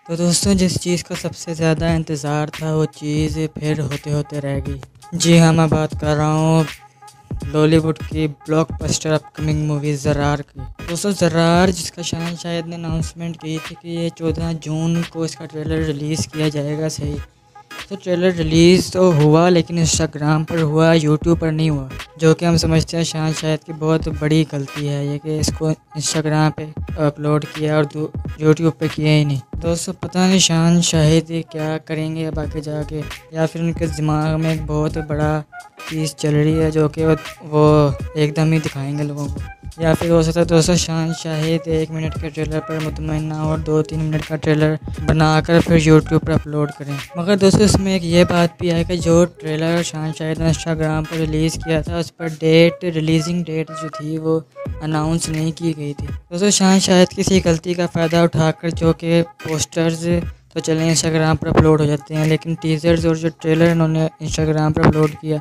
तो दोस्तों, जिस चीज़ का सबसे ज़्यादा इंतज़ार था वो चीज़ फिर होते होते रह गई। जी हाँ, मैं बात कर रहा हूँ बॉलीवुड की ब्लॉकबस्टर अपकमिंग मूवी ज़रार की। दोस्तों, ज़रार जिसका शायद ने अनाउंसमेंट की थी कि ये 14 जून को इसका ट्रेलर रिलीज़ किया जाएगा। सही, तो ट्रेलर रिलीज़ तो हुआ लेकिन इंस्टाग्राम पर हुआ, यूट्यूब पर नहीं हुआ, जो कि हम समझते हैं शायद की बहुत बड़ी गलती है ये कि इसको इंस्टाग्राम पे अपलोड किया और यूट्यूब पे किया ही नहीं। दोस्तों, पता नहीं शाहिद ये क्या करेंगे अब आगे जाके, या फिर उनके दिमाग में एक बहुत बड़ा चीज़ चल रही है जो कि वो एकदम ही दिखाएंगे लोगों को, या फिर हो सकता है दोस्तों शाहिद 1 मिनट के ट्रेलर पर मुतमईन और 2-3 मिनट का ट्रेलर बनाकर फिर यूट्यूब पर अपलोड करें। मगर दोस्तों, इसमें एक ये बात भी है कि जो ट्रेलर शाहिद ने इंस्टाग्राम पर रिलीज़ किया था उस पर रिलीजिंग डेट जो थी वो अनाउंस नहीं की गई थी। दोस्तों, शाहिद किसी गलती का फ़ायदा उठाकर जो कि पोस्टर्स तो चले इंस्टाग्राम पर अपलोड हो जाते हैं, लेकिन टीजर्स और जो ट्रेलर इन्होंने इंस्टाग्राम पर अपलोड किया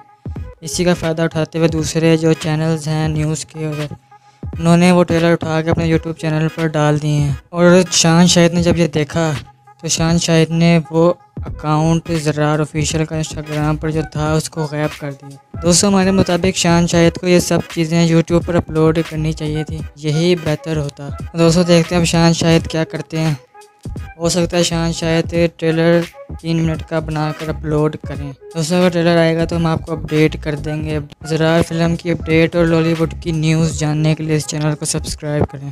इसी का फ़ायदा उठाते हुए दूसरे जो चैनल्स हैं न्यूज़ के उधर उन्होंने वो ट्रेलर उठा के अपने यूट्यूब चैनल पर डाल दिए हैं। और शाहिद ने जब ये देखा तो शाहिद ने वो अकाउंट ज़रार ऑफिशियल का इंस्टाग्राम पर जो था उसको गायब कर दिया। दोस्तों, हमारे मुताबिक शाहिद को ये सब चीज़ें यूट्यूब पर अपलोड करनी चाहिए थी, यही बेहतर होता। दोस्तों, देखते हैं अब शाहिद क्या करते हैं। हो सकता है शायद ट्रेलर 3 मिनट का बनाकर अपलोड करें। दोस्तों, अगर ट्रेलर आएगा तो हम आपको अपडेट कर देंगे। ज़रा फिल्म की अपडेट और बॉलीवुड की न्यूज़ जानने के लिए इस चैनल को सब्सक्राइब करें।